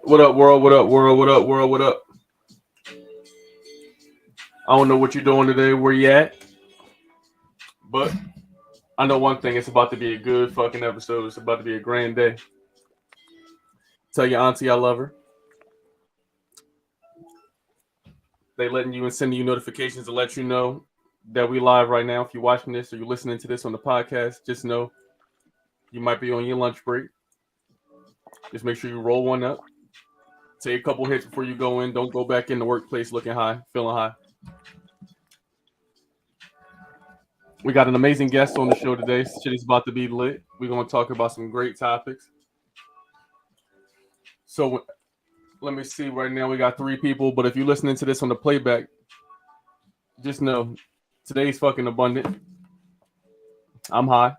What up, world? What up, world? What up, world? What up? I don't know what you're doing today, where you at, but I know one thing. It's about to be a good fucking episode. It's about to be a grand day. Tell your auntie I love her. They letting you and sending you notifications to let you know that we live right now. If you're watching this or you're listening to this on the podcast, just know you might be on your lunch break. Just make sure you roll one up. Take a couple hits before you go in. Don't go back in the workplace looking high, feeling high. We got an amazing guest on the show today. Shit is about to be lit. We're going to talk about some great topics. So let me see. Right now we got 3 people, but if you're listening to this on the playback, just know today's fucking abundant. I'm high.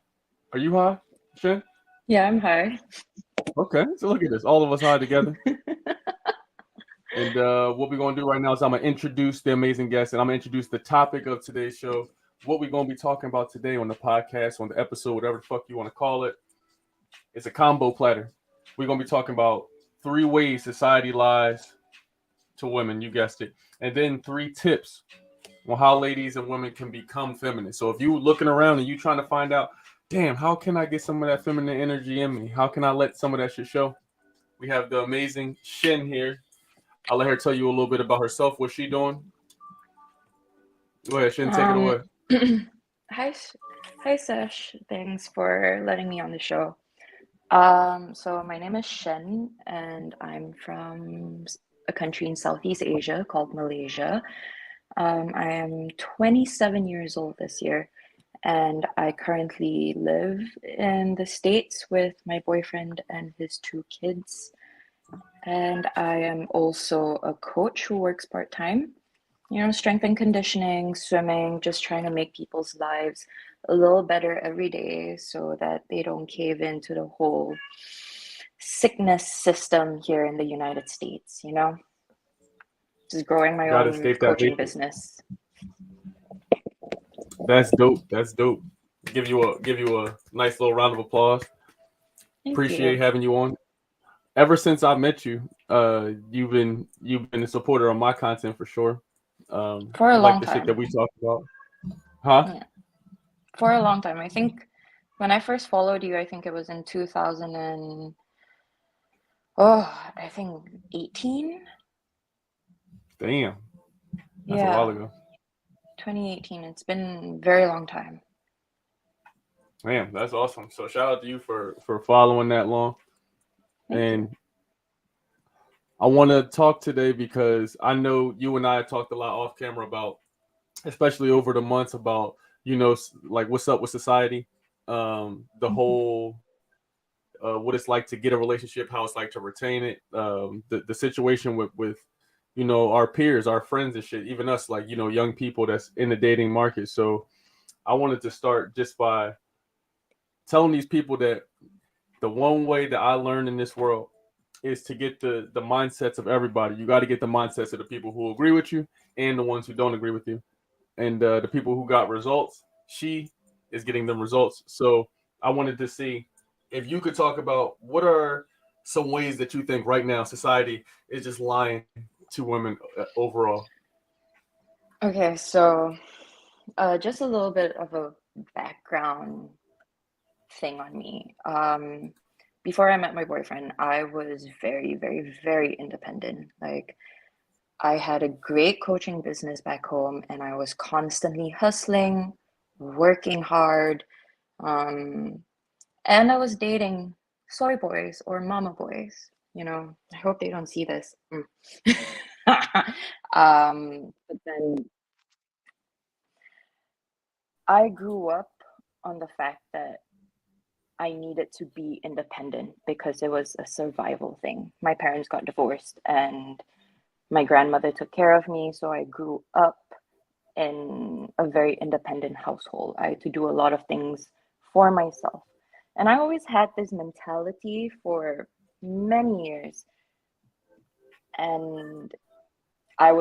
Are you high, Shen? Yeah, I'm high. Okay, so look at this. All of us high together. And what we're going to do right now is I'm going to introduce the amazing guest, and I'm going to introduce the topic of today's show. What we're going to be talking about today on the podcast, on the episode, whatever the fuck you want to call it. It's a combo platter. We're going to be talking about 3 ways society lies to women. You guessed it. And then 3 tips on how ladies and women can become feminine. So if you're looking around and you trying to find out, damn, how can I get some of that feminine energy in me? How can I let some of that shit show? We have the amazing Shin here. I'll let her tell you a little bit about herself, what she doing. Go ahead, Shin, take it away. Hi, Sesh. Thanks for letting me on the show. So my name is Shen, and I'm from a country in Southeast Asia called Malaysia. I am 27 years old this year, and I currently live in the States with my boyfriend and his 2 kids. And I am also a coach who works part-time. Strength and conditioning, swimming, just trying to make people's lives a little better every day so that they don't cave into the whole sickness system here in the United States, Just growing my Gotta own escape that coaching vapor. business. That's dope. That's dope. Give you a nice little round of applause. Thank Appreciate you. having you on. Ever since I met you, you've been a supporter of my content for sure. For I a like long the shit that time. we talk about. Huh? Yeah. For a long time. I think when I first followed you, I think it was in 2000 and, I think 18. Damn. That's a while Yeah, ago. 2018. It's been a very long time. Man, that's awesome. So shout out to you for following that long. Thank you. And I want to talk today because I know you and I talked a lot off camera about, especially over the months, about like what's up with society, the Mhm. whole what it's like to get a relationship, how it's like to retain it, the situation with our peers, our friends and shit, even us, like young people that's in the dating market. So I wanted to start just by telling these people that the one way that I learned in this world is to get the mindsets of everybody. You got to get the mindsets of the people who agree with you and the ones who don't agree with you. And the people who got results, she is getting them results. So I wanted to see if you could talk about what are some ways that you think right now society is just lying to women overall. Okay, so just a little bit of a background thing on me. Before I met my boyfriend, I was very, very, very independent. Like, I had a great coaching business back home, and I was constantly hustling, working hard, um, and I was dating soy boys or mama boys. I hope they don't see this. But then I grew up on the fact that I needed to be independent because it was a survival thing. My parents got divorced and my grandmother took care of me, so I grew up in a very independent household. I had to do a lot of things for myself. And I always had this mentality for many years. And I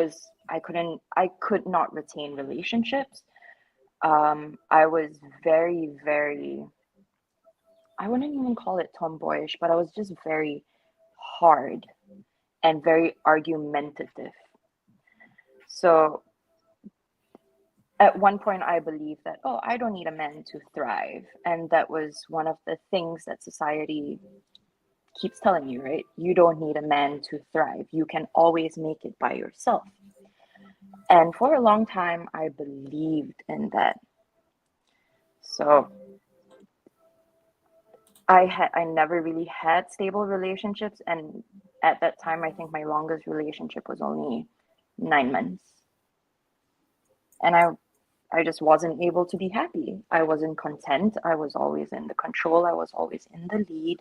could not retain relationships. I was very, very I wouldn't even call it tomboyish, but I was just very hard and very argumentative. So at one point, I believed that, oh, I don't need a man to thrive. And that was one of the things that society keeps telling you, right? You don't need a man to thrive. You can always make it by yourself. And for a long time, I believed in that. So I never really had stable relationships, and at that time, I think my longest relationship was only 9 months, and I just wasn't able to be happy. I wasn't content. I was always in the control. I was always in the lead.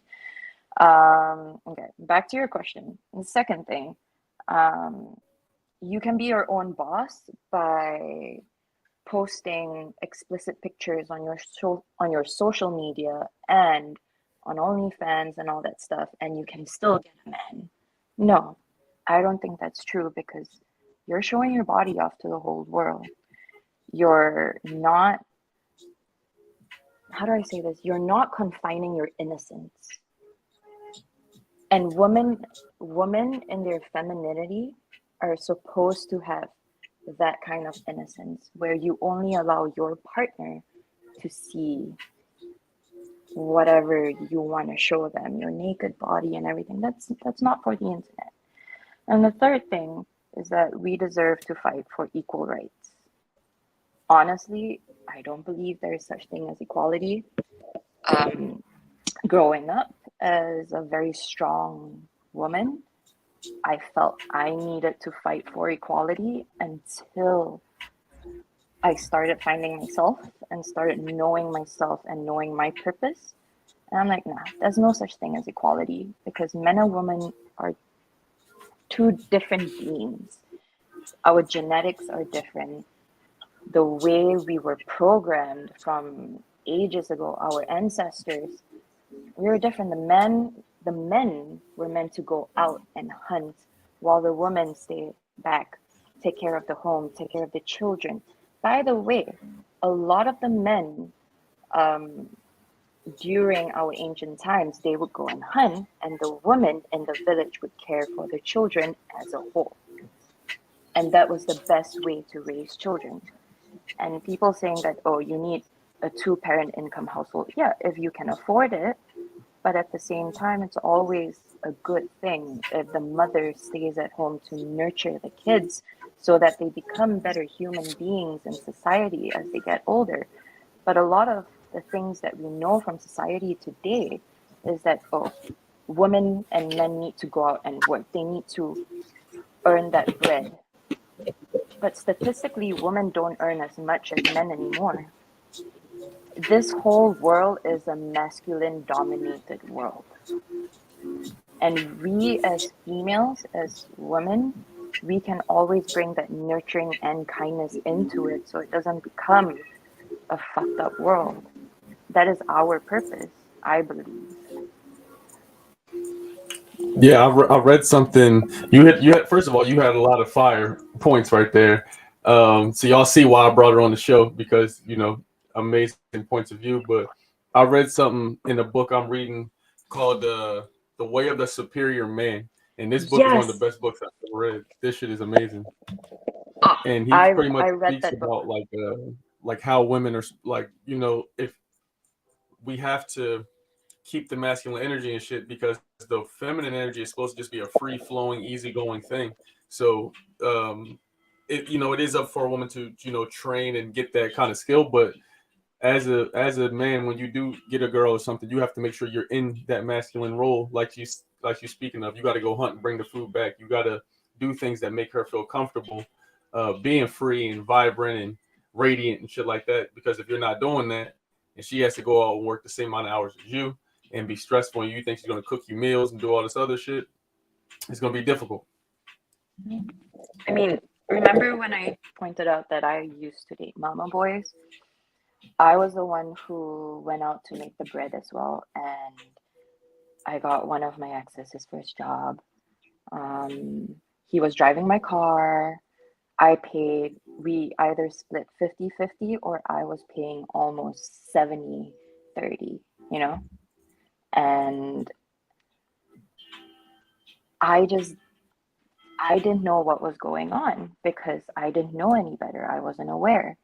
Okay, back to your question. The second thing, um, you can be your own boss by posting explicit pictures on your social media and on OnlyFans and all that stuff, and you can still get a man. No, I don't think that's true because you're showing your body off to the whole world. You're not, how do I say this? You're not confining your innocence. And women in their femininity are supposed to have that kind of innocence where you only allow your partner to see whatever you want to show them, your naked body and everything. That's not for the internet. And the third thing is that we deserve to fight for equal rights. Honestly, I don't believe there is such thing as equality. Growing up as a very strong woman, I felt I needed to fight for equality until I started finding myself and started knowing myself and knowing my purpose. And I'm like, nah, there's no such thing as equality because men and women are two different beings. Our genetics are different. The way we were programmed from ages ago, our ancestors, we were different. The men were meant to go out and hunt while the women stay back, take care of the home, take care of the children. By the way, a lot of the men during our ancient times, they would go and hunt, and the women in the village would care for the children as a whole. And that was the best way to raise children. And people saying that, oh, you need a 2-parent income household. Yeah, if you can afford it. But at the same time, it's always a good thing if the mother stays at home to nurture the kids so that they become better human beings in society as they get older. But a lot of the things that we know from society today is that, oh, women and men need to go out and work. They need to earn that bread. But statistically, women don't earn as much as men anymore. This whole world is a masculine dominated world. And we as females, as women, we can always bring that nurturing and kindness into it so it doesn't become a fucked up world. That is our purpose, I believe. Yeah, I read something. You had first of all, you had a lot of fire points right there. So y'all see why I brought her on the show because amazing points of view. But I read something in a book I'm reading called "The Way of the Superior Man," and this book is one of Yes, the best books I've ever read. This shit is amazing, and he I pretty much I read speaks that book. about like how women are like if we have to keep the masculine energy and shit because the feminine energy is supposed to just be a free flowing, easygoing thing. So it is up for a woman to train and get that kind of skill, but as a man, when you do get a girl or something, you have to make sure you're in that masculine role, like you speaking of. You got to go hunt and bring the food back. You got to do things that make her feel comfortable, being free and vibrant and radiant and shit like that. Because if you're not doing that, and she has to go out and work the same amount of hours as you and be stressful, and you think she's gonna cook you meals and do all this other shit, it's gonna be difficult. I mean, remember when I pointed out that I used to date mama boys? I was the one who went out to make the bread as well, and I got one of my exes his first job. He was driving my car. I paid, we either split 50-50 or I was paying almost 70-30, you know? And I didn't know what was going on because I didn't know any better. I wasn't aware.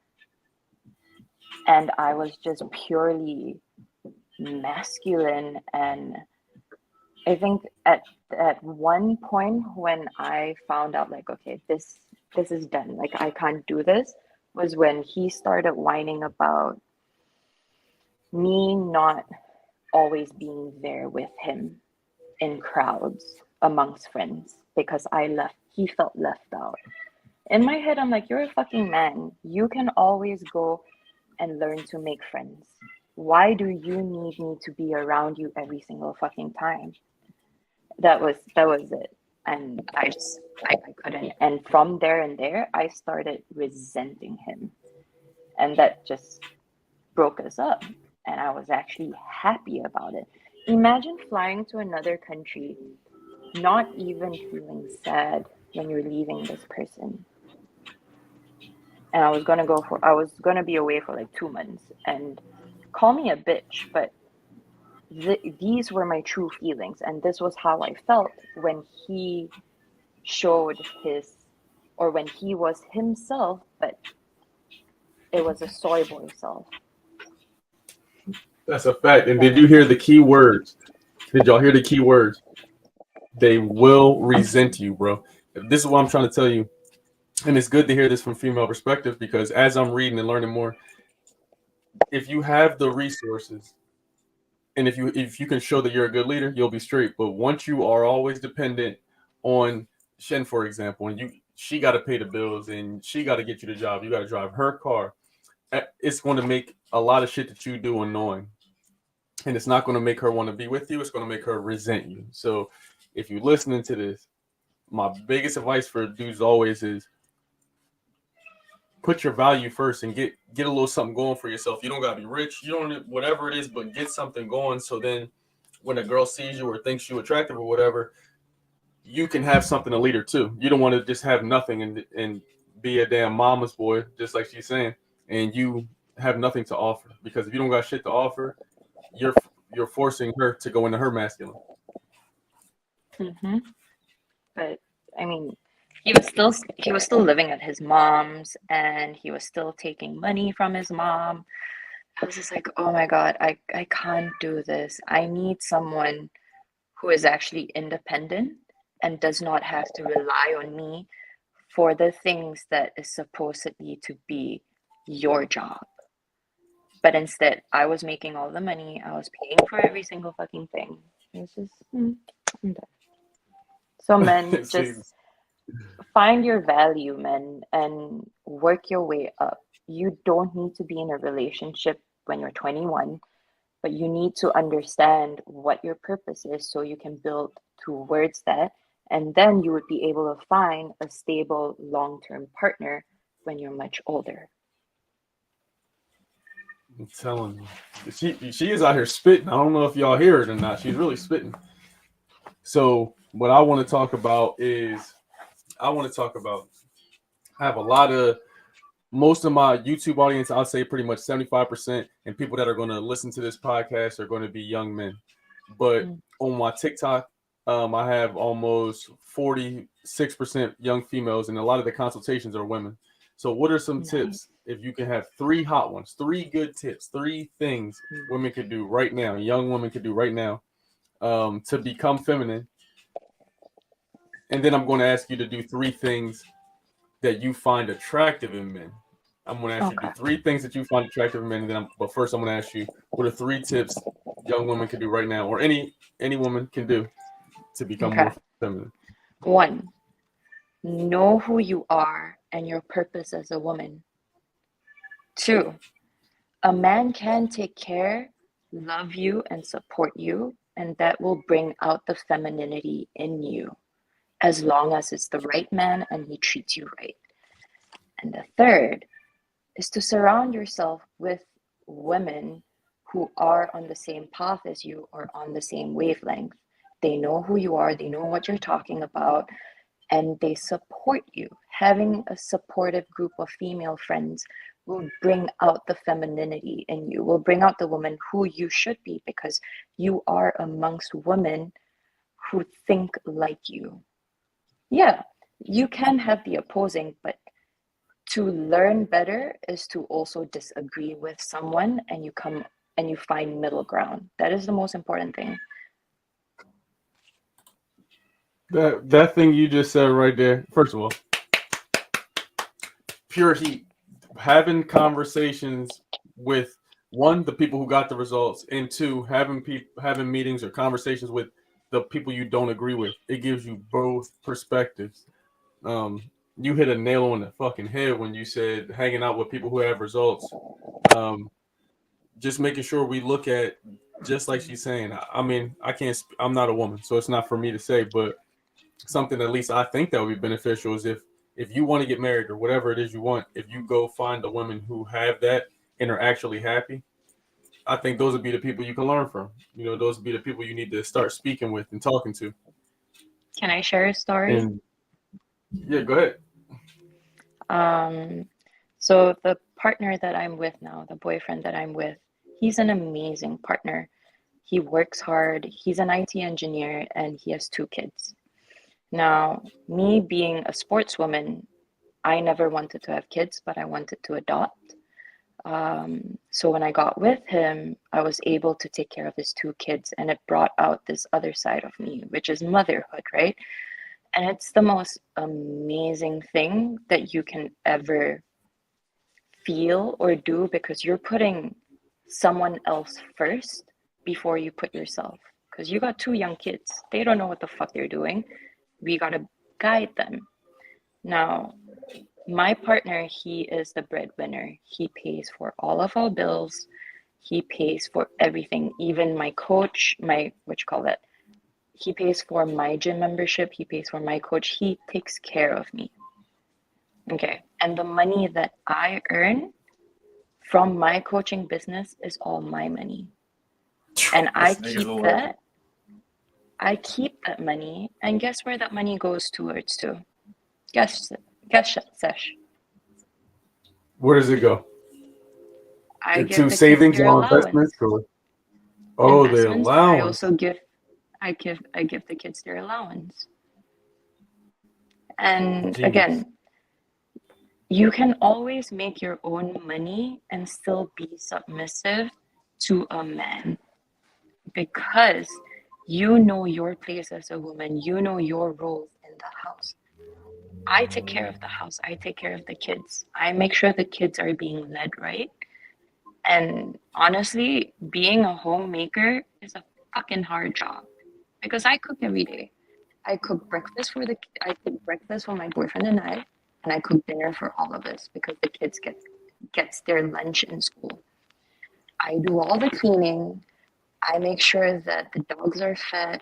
And I was just purely masculine. And I think at one point when I found out, like, okay, this is done, like I can't do this, was when he started whining about me not always being there with him in crowds amongst friends because he felt left out. In my head, I'm like, you're a fucking man. You can always go and learn to make friends. Why do you need me to be around you every single fucking time? That was it. And I couldn't. And from there, I started resenting him. And that just broke us up. And I was actually happy about it. Imagine flying to another country, not even feeling sad when you're leaving this person. And I was gonna be away for like 2 months, and call me a bitch, but these were my true feelings, and this was how I felt when he showed when he was himself, but it was a soy boy self. That's a fact. And did you hear the key words? Did y'all hear the key words? They will resent you, bro. This is what I'm trying to tell you. And it's good to hear this from female perspective, because as I'm reading and learning more, if you have the resources and if you can show that you're a good leader, you'll be straight. But once you are always dependent on Shen, for example, and she got to pay the bills and she got to get you the job, you got to drive her car, it's going to make a lot of shit that you do annoying. And it's not going to make her want to be with you. It's going to make her resent you. So if you're listening to this, my biggest advice for dudes always is put your value first and get a little something going for yourself. You don't gotta be rich. You don't, whatever it is, but get something going. So then when a girl sees you or thinks you attractive or whatever, you can have something to lead her to. You don't want to just have nothing and be a damn mama's boy, just like she's saying, and you have nothing to offer. Because if you don't got shit to offer, you're forcing her to go into her masculine. Mm-hmm. But I mean, he was still living at his mom's, and he was still taking money from his mom. I was just like, oh my God, I can't do this. I need someone who is actually independent and does not have to rely on me for the things that is supposedly to be your job. But instead, I was making all the money. I was paying for every single fucking thing. It was just, I'm done. So men, just find your value, men, and work your way up. You don't need to be in a relationship when you're 21, but you need to understand what your purpose is so you can build towards that. And then you would be able to find a stable long-term partner when you're much older. I'm telling you, she is out here spitting. I don't know if y'all hear it or not. She's really spitting. So what I want to talk about is I have a lot of, most of my YouTube audience, I'll say pretty much 75%, and people that are going to listen to this podcast are going to be young men. But on my TikTok, I have almost 46% young females, and a lot of the consultations are women. So what are some tips if you can have 3 hot ones, 3 good tips, 3 things women could do right now, young women could do right now, to become feminine? And then I'm going to ask you to do 3 things that you find attractive in men. I'm going to ask you to do 3 things that you find attractive in men. And then but first I'm going to ask you, what are 3 tips young women can do right now, or any woman can do to become more feminine? 1, know who you are and your purpose as a woman. 2, a man can take care, love you, and support you, and that will bring out the femininity in you, as long as it's the right man and he treats you right. And the 3rd is to surround yourself with women who are on the same path as you or on the same wavelength. They know who you are, they know what you're talking about, and they support you. Having a supportive group of female friends will bring out the femininity in you, will bring out the woman who you should be, because you are amongst women who think like you. Yeah, you can have the opposing, but to learn better is to also disagree with someone and you come and you find middle ground. That is the most important thing. That thing you just said right there. First of all, pure heat. Having conversations with one, the people who got the results, and two, having meetings or conversations with the people you don't agree with. It gives you both perspectives. You hit a nail on the fucking head when you said hanging out with people who have results. Just making sure we look at, just like she's saying. I mean, I can't. I'm not a woman, so it's not for me to say. But something at least I think that would be beneficial is if you want to get married or whatever it is you want, if you go find the women who have that and are actually happy, I think those would be the people you can learn from. You know, those would be the people you need to start speaking with and talking to. Can I share a story? And yeah, go ahead. So the partner that I'm with now, the boyfriend that I'm with, he's an amazing partner. He works hard. He's an IT engineer and he has 2 kids. Now, me being a sportswoman, I never wanted to have kids, but I wanted to adopt. So when I got with him, I was able to take care of his 2 kids, and it brought out this other side of me, which is motherhood, right? And it's the most amazing thing that you can ever feel or do, because you're putting someone else first before you put yourself. Because you got 2 young kids, they don't know what the fuck they're doing. We got to guide them. Now, my partner, he is the breadwinner. He pays for all of our bills. He pays for everything. Even my coach, he pays for my gym membership. He pays for my coach. He takes care of me. Okay. And the money that I earn from my coaching business is all my money. And I keep that money. And guess where that money goes towards to? Guess, Sesh. Where does it go? I give To the kids savings their or allowance. investments? Oh, the Investments. allowance. I also give the kids their allowance. And Jeez. again, you can always make your own money and still be submissive to a man, because you know your place as a woman, you know your role in the house. I take care of the house, I take care of the kids, I make sure the kids are being led right. And honestly, being a homemaker is a fucking hard job, because I cook every day. I cook breakfast for my boyfriend and I cook dinner for all of us because the kids gets their lunch in school. I do all the cleaning. I make sure that the dogs are fed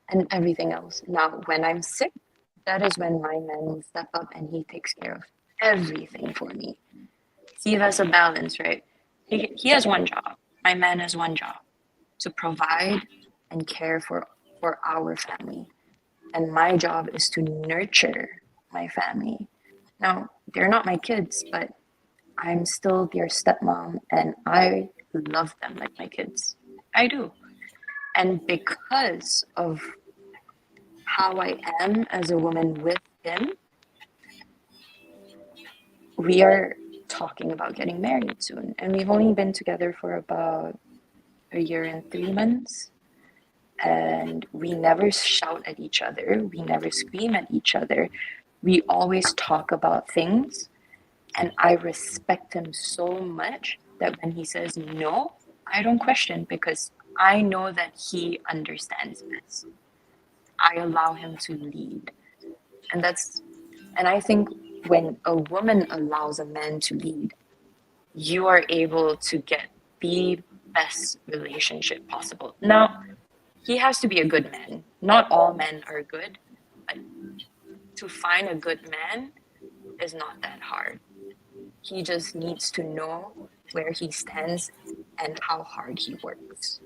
and everything else. Now, when I'm sick, that is when my man will step up and he takes care of everything for me. See, that's a balance, right? He has one job. My man has one job: to provide and care for our family. And my job is to nurture my family. Now, they're not my kids, but I'm still their stepmom and I love them like my kids. I do. And because of how I am as a woman with him, we are talking about getting married soon. And we've only been together for about a year and 3 months. And we never shout at each other. We never scream at each other. We always talk about things. And I respect him so much that when he says no, I don't question, because I know that he understands this. I allow him to lead. And I think when a woman allows a man to lead, you are able to get the best relationship possible. Now, he has to be a good man. Not all men are good, but to find a good man is not that hard. He just needs to know where he stands and how hard he works.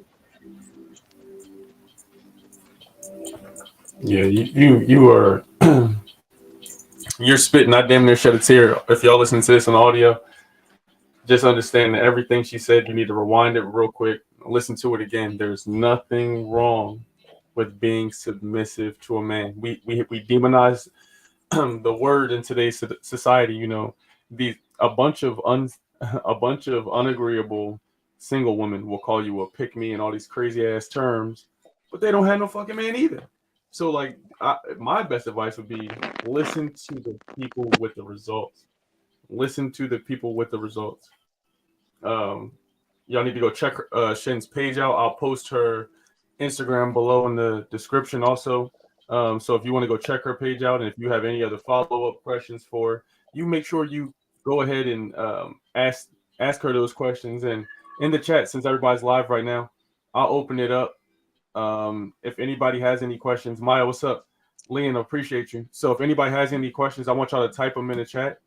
Yeah, you are you're spitting. I damn near shed a tear. If y'all listen to this on audio, just understand that everything she said, you need to rewind it real quick, listen to it again. There's nothing wrong with being submissive to a man. We demonize the word in today's society. You know, the a bunch of a bunch of unagreeable single women will call you a pick me and all these crazy ass terms, but they don't have no fucking man either. So like, my best advice would be listen to the people with the results. Listen to the people with the results. Um, y'all need to go check Shin's page out. I'll post her Instagram below in the description also. So if you want to go check her page out, and if you have any other follow up questions for her, you make sure you go ahead and ask her those questions. And in the chat, since everybody's live right now, I'll open it up. If anybody has any questions, Maya, what's up? Leon, appreciate you. So if anybody has any questions, I want y'all to type them in the chat.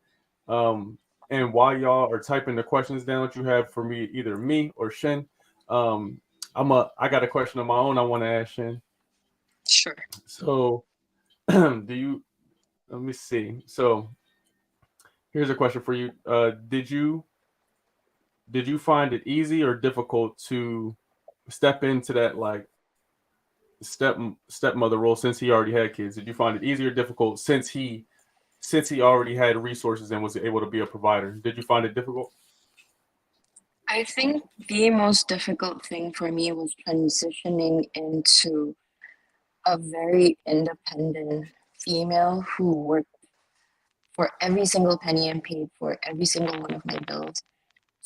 Um, and while y'all are typing the questions down that you have for me, either me or Shin, um, I got a question of my own I want to ask Shin. Sure. So, do you? Let me see. So, here's a question for you. Did you find it easy or difficult to step into that like stepmother role since he already had kids? Did you find it easy or difficult since he already had resources and was able to be a provider? Did you find it difficult? I think the most difficult thing for me was transitioning into a very independent female who worked for every single penny and paid for every single one of my bills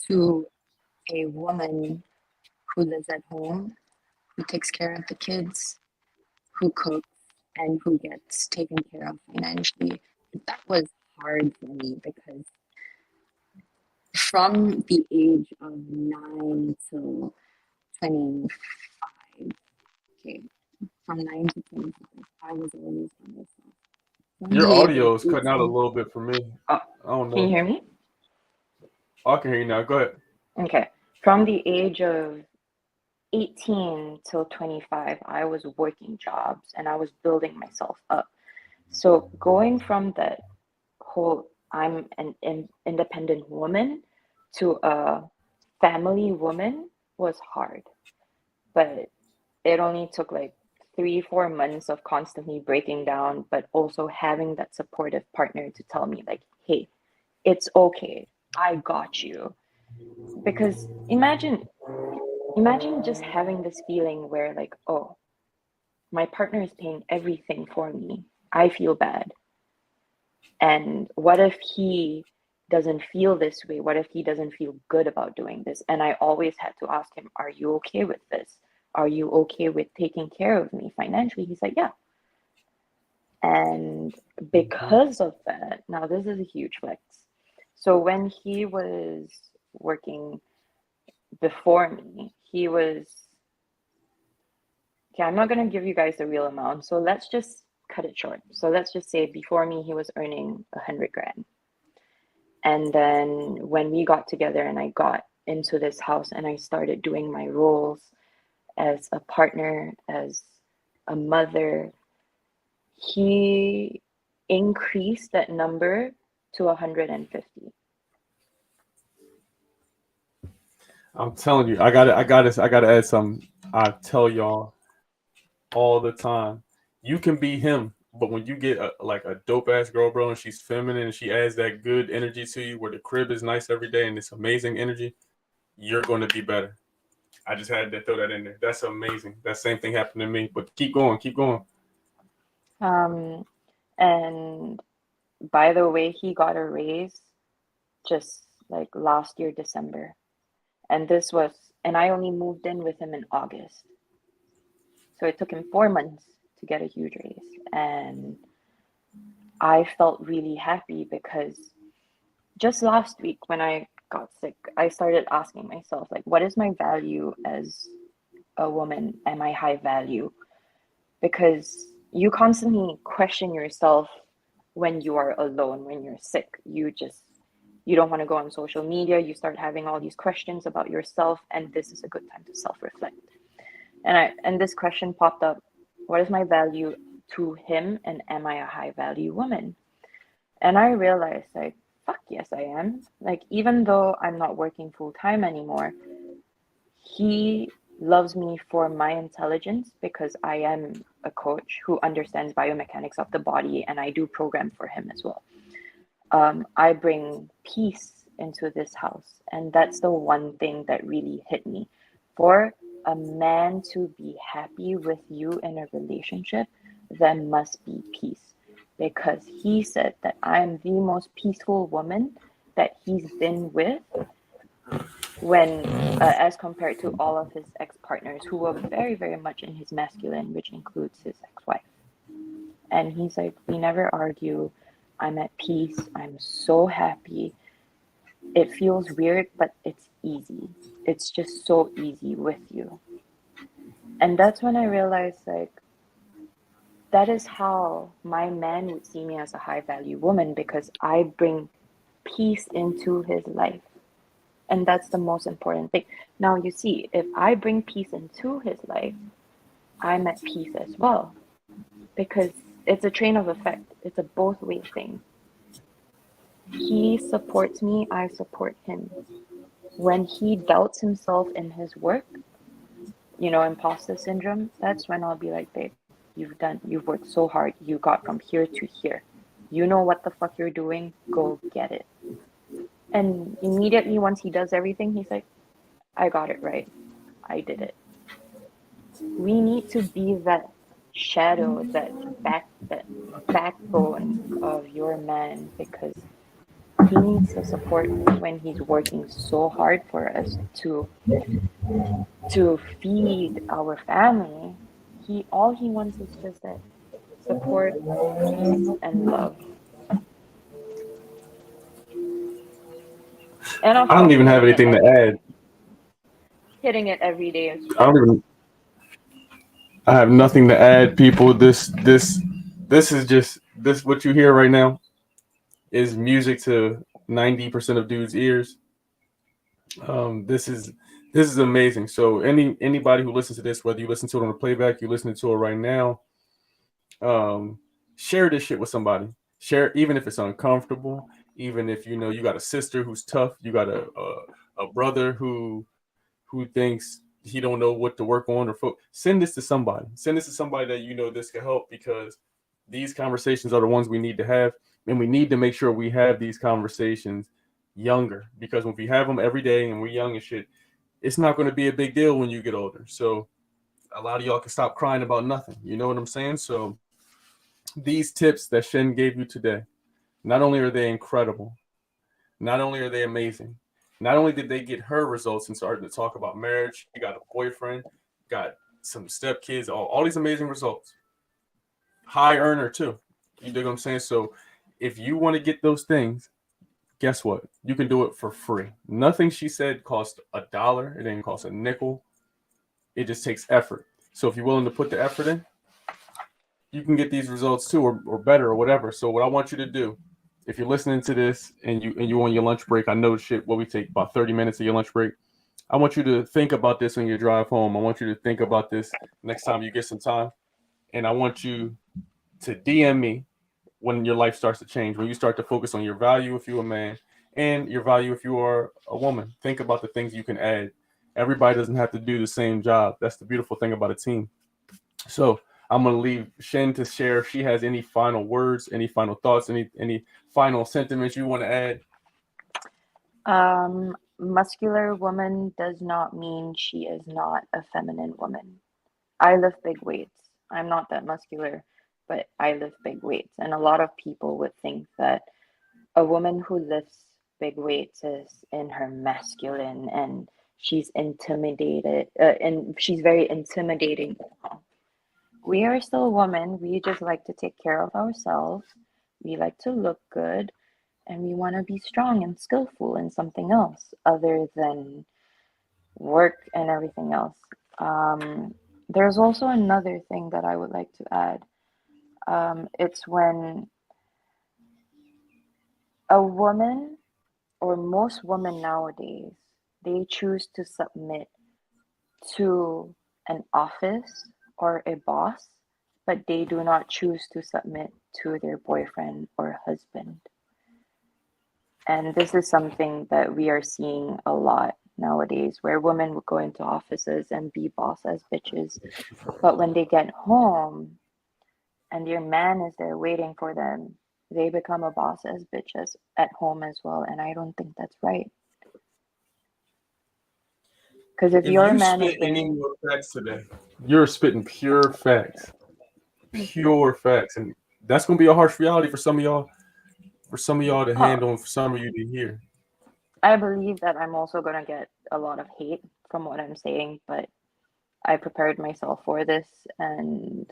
to a woman who lives at home, who takes care of the kids, who cooks, and who gets taken care of financially. That was hard for me because from the age of 9 to 25, okay, from 9 to 25, I was always by myself. From Your the age of audio is cutting out a 18, little bit for me. Oh, I don't can you know. hear me? I can hear you now. Go ahead. Okay. From the age of 18 till 25, I was working jobs and I was building myself up. So going from that whole I'm an independent woman to a family woman was hard, but it only took like 3 4 months of constantly breaking down, but also having that supportive partner to tell me like, hey, it's okay, I got you. Because imagine just having this feeling where like, oh, my partner is paying everything for me, I feel bad. And what if he doesn't feel this way? What if he doesn't feel good about doing this? And I always had to ask him, are you okay with this? Are you okay with taking care of me financially? He's like, yeah. And because of that, now this is a huge flex. So when he was working before me, he was, okay, I'm not going to give you guys the real amount. So let's just cut it short. So let's just say before me, he was earning 100 grand. And then when we got together and I got into this house and I started doing my roles as a partner, as a mother, he increased that number to 150. I'm telling you, I gotta add something. I tell y'all all the time. You can be him, but when you get like a dope ass girl, bro, and she's feminine and she adds that good energy to you, where the crib is nice every day and it's amazing energy, you're going to be better. I just had to throw that in there. That's amazing. That same thing happened to me. But keep going, keep going. Um, and by the way, he got a raise just like last year, December. And I only moved in with him in August. So it took him 4 months to get a huge raise. And I felt really happy because just last week when I got sick, I started asking myself, like, what is my value as a woman? Am I high value? Because you constantly question yourself when you are alone, when you're sick. You don't want to go on social media. You start having all these questions about yourself, and this is a good time to self-reflect. And this question popped up: what is my value to him, and am I a high value woman? And I realized, like, fuck yes, I am. Like, even though I'm not working full time anymore, he loves me for my intelligence because I am a coach who understands biomechanics of the body, and I do program for him as well. I bring peace into this house, and that's the one thing that really hit me. For a man to be happy with you in a relationship, there must be peace. Because he said that I am the most peaceful woman that he's been with when as compared to all of his ex-partners who were very, very much in his masculine, which includes his ex-wife. And he's like, we never argue. I'm at peace. I'm so happy. It feels weird, but it's easy. It's just so easy with you. And that's when I realized, like, that is how my man would see me as a high value woman, because I bring peace into his life. And that's the most important thing. Now, you see, if I bring peace into his life, I'm at peace as well. Because it's a train of effect, it's a both way thing. He supports me, I support him. When he doubts himself in his work, imposter syndrome, that's when I'll be like, babe, you've worked so hard, you got from here to here. You know what the fuck you're doing, go get it. And immediately once he does everything, he's like, I got it right. I did it. We need to be that shadow, that backbone of your man, because he needs the support when he's working so hard for us to feed our family. All he wants is just that support, peace, and love. And of I don't course, even have hitting it anything to every add. day. Hitting it every day as I don't well. even. I have nothing to add, people. This is just this. What you hear right now is music to 90% of dudes' ears. This is amazing. So anybody who listens to this, whether you listen to it on the playback, you listening to it right now, um, share this shit with somebody. Share, even if it's uncomfortable, even if you got a sister who's tough, you got a brother who thinks he don't know what to work on, or send this to somebody. Send this to somebody that this can help, because these conversations are the ones we need to have, and we need to make sure we have these conversations younger, because if we have them every day and we're young and shit, it's not going to be a big deal when you get older. So a lot of y'all can stop crying about nothing. You know what I'm saying? So these tips that Shen gave you today, not only are they incredible, not only are they amazing, not only did they get her results and started to talk about marriage, she got a boyfriend, got some stepkids, all these amazing results. High earner too. You dig what I'm saying? So if you want to get those things, guess what? You can do it for free. Nothing she said cost $1. It didn't cost a nickel. It just takes effort. So if you're willing to put the effort in, you can get these results too, or better, or whatever. So what I want you to do, if you're listening to this and you on your lunch break, I know shit. What we take about 30 minutes of your lunch break. I want you to think about this on your drive home. I want you to think about this next time you get some time, and I want you to DM me when your life starts to change, when you start to focus on your value if you're a man, and your value if you are a woman. Think about the things you can add. Everybody doesn't have to do the same job. That's the beautiful thing about a team. So I'm gonna leave Shen to share if she has any final words, any final thoughts, any final sentiments you want to add. Muscular woman does not mean she is not a feminine woman. I lift big weights. I'm not that muscular, but I lift big weights. And a lot of people would think that a woman who lifts big weights is in her masculine and she's intimidated, and she's very intimidating. We are still women. We just like to take care of ourselves. We like to look good, and we want to be strong and skillful in something else other than work and everything else. There's also another thing that I would like to add. It's when a woman, or most women nowadays, they choose to submit to an office or a boss, but they do not choose to submit to their boyfriend or husband. And this is something that we are seeing a lot nowadays, where women would go into offices and be boss as bitches. But when they get home and their man is there waiting for them, they become a boss as bitches at home as well. And I don't think that's right. Because if your you man is spit any bringing, more facts today, you're spitting pure facts, and that's gonna be a harsh reality for some of y'all. For some of y'all to oh, handle, and for some of you to hear. I believe that I'm also gonna get a lot of hate from what I'm saying, but I prepared myself for this, and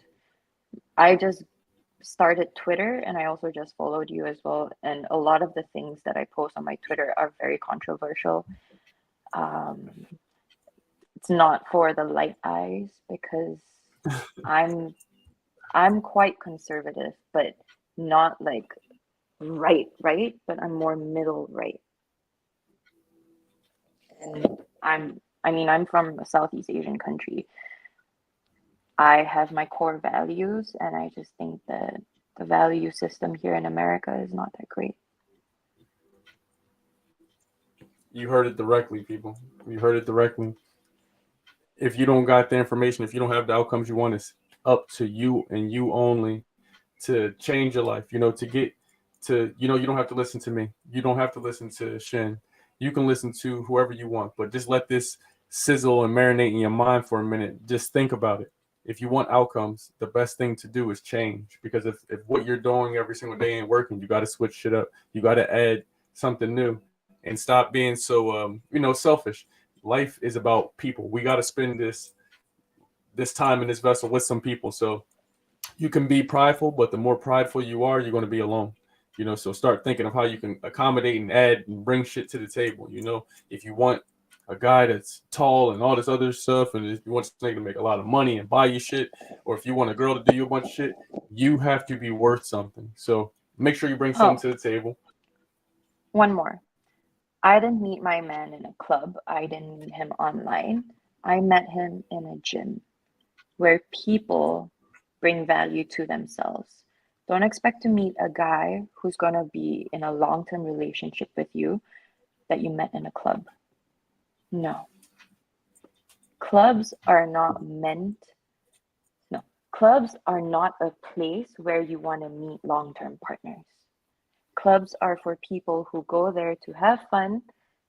I just started Twitter, and I also just followed you as well. And a lot of the things that I post on my Twitter are very controversial. Um, it's not for the light eyes because I'm I'm quite conservative, but not like right, but I'm more middle right. And I'm from a Southeast Asian country. I have my core values, and I just think that the value system here in America is not that great. You heard it directly, people. You heard it directly. If you don't got the information, if you don't have the outcomes you want, it's up to you and you only to change your life. To get to, you don't have to listen to me. You don't have to listen to Shin. You can listen to whoever you want, but just let this sizzle and marinate in your mind for a minute. Just think about it. If you want outcomes, the best thing to do is change. Because if what you're doing every single day ain't working, you got to switch shit up. You got to add something new and stop being so selfish. Life is about people. We got to spend this time in this vessel with some people. So you can be prideful, but the more prideful you are, you're going to be alone. So start thinking of how you can accommodate and add and bring shit to the table. If you want a guy that's tall and all this other stuff, and if you want something to make a lot of money and buy you shit, or if you want a girl to do you a bunch of shit, you have to be worth something. So make sure you bring something Oh, to the table. one more. I didn't meet my man in a club. I didn't meet him online. I met him in a gym where people bring value to themselves. Don't expect to meet a guy who's going to be in a long term relationship with you that you met in a club. No. Clubs are not meant, no. Clubs are not a place where you want to meet long term partners. Clubs are for people who go there to have fun,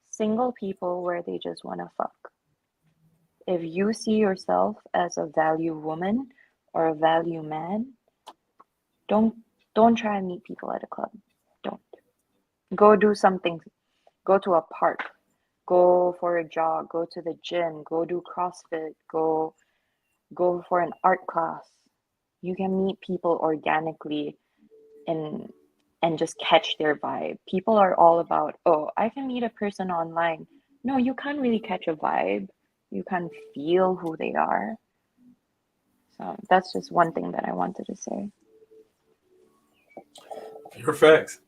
single people where they just want to fuck. If you see yourself as a value woman or a value man, don't don't try and meet people at a club. Don't. Go do something. Go to a park. Go for a jog. Go to the gym. Go do CrossFit. Go for an art class. You can meet people organically and just catch their vibe. People are all about, oh, I can meet a person online. No, you can't really catch a vibe. You can't feel who they are. So that's just one thing that I wanted to say. Pure facts.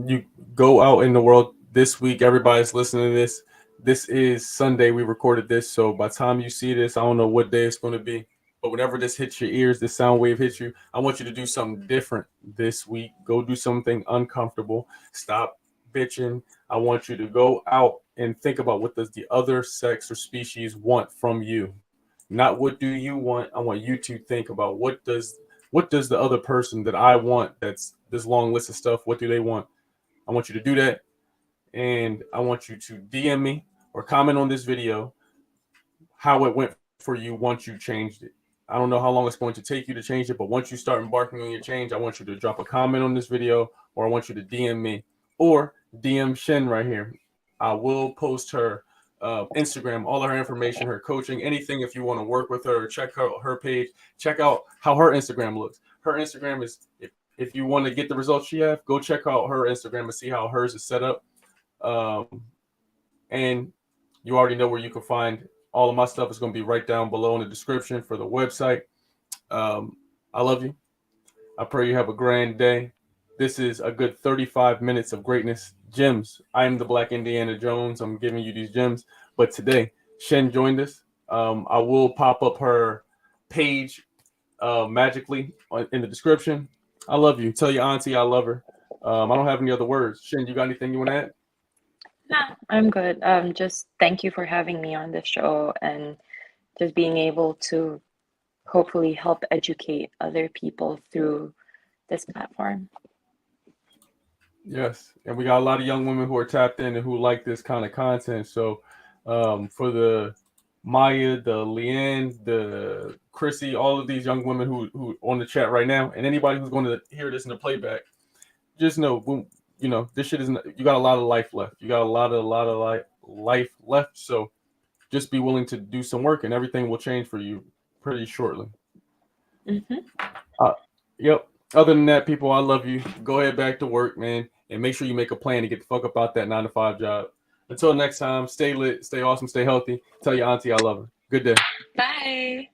You go out in the world this week. Everybody's listening to this. This is Sunday. We recorded this, so by the time you see this, I don't know what day it's going to be. But whenever this hits your ears, this sound wave hits you, I want you to do something different this week. Go do something uncomfortable. Stop bitching. I want you to go out and think about what does the other sex or species want from you. Not what do you want. I want you to think about what does the other person that I want, that's this long list of stuff, what do they want? I want you to do that, and I want you to DM me or comment on this video how it went for you once you changed it. I don't know how long it's going to take you to change it, but once you start embarking on your change, I want you to drop a comment on this video, or I want you to DM me or DM Shen right here. I will post her Instagram, all of her information, her coaching, anything. If you want to work with her, check out her page, check out how her Instagram looks. Her Instagram is, if you want to get the results she have, go check out her Instagram and see how hers is set up. Um, and you already know where you can find all of my stuff. Is going to be right down below in the description for the website. I love you. I pray you have a grand day. This is a good 35 minutes of greatness. Gems. I am the Black Indiana Jones. I'm giving you these gems. But today, Shen joined us. I will pop up her page magically in the description. I love you. Tell your auntie I love her. I don't have any other words. Shin, you got anything you want to add? Nah, I'm good. Just thank you for having me on this show and just being able to hopefully help educate other people through this platform. Yes, and we got a lot of young women who are tapped in and who like this kind of content. So, for the Maya, the Leanne, the Chrissy, all of these young women who on the chat right now, and anybody who's going to hear this in the playback, just know, this shit isn't. You got a lot of life left. You got a lot of life left. So, just be willing to do some work, and everything will change for you pretty shortly. Mm-hmm. Yep. Other than that, people, I love you. Go ahead back to work, man, and make sure you make a plan to get the fuck up out that 9-to-5 job. Until next time, stay lit, stay awesome, stay healthy. Tell your auntie I love her. Good day. Bye.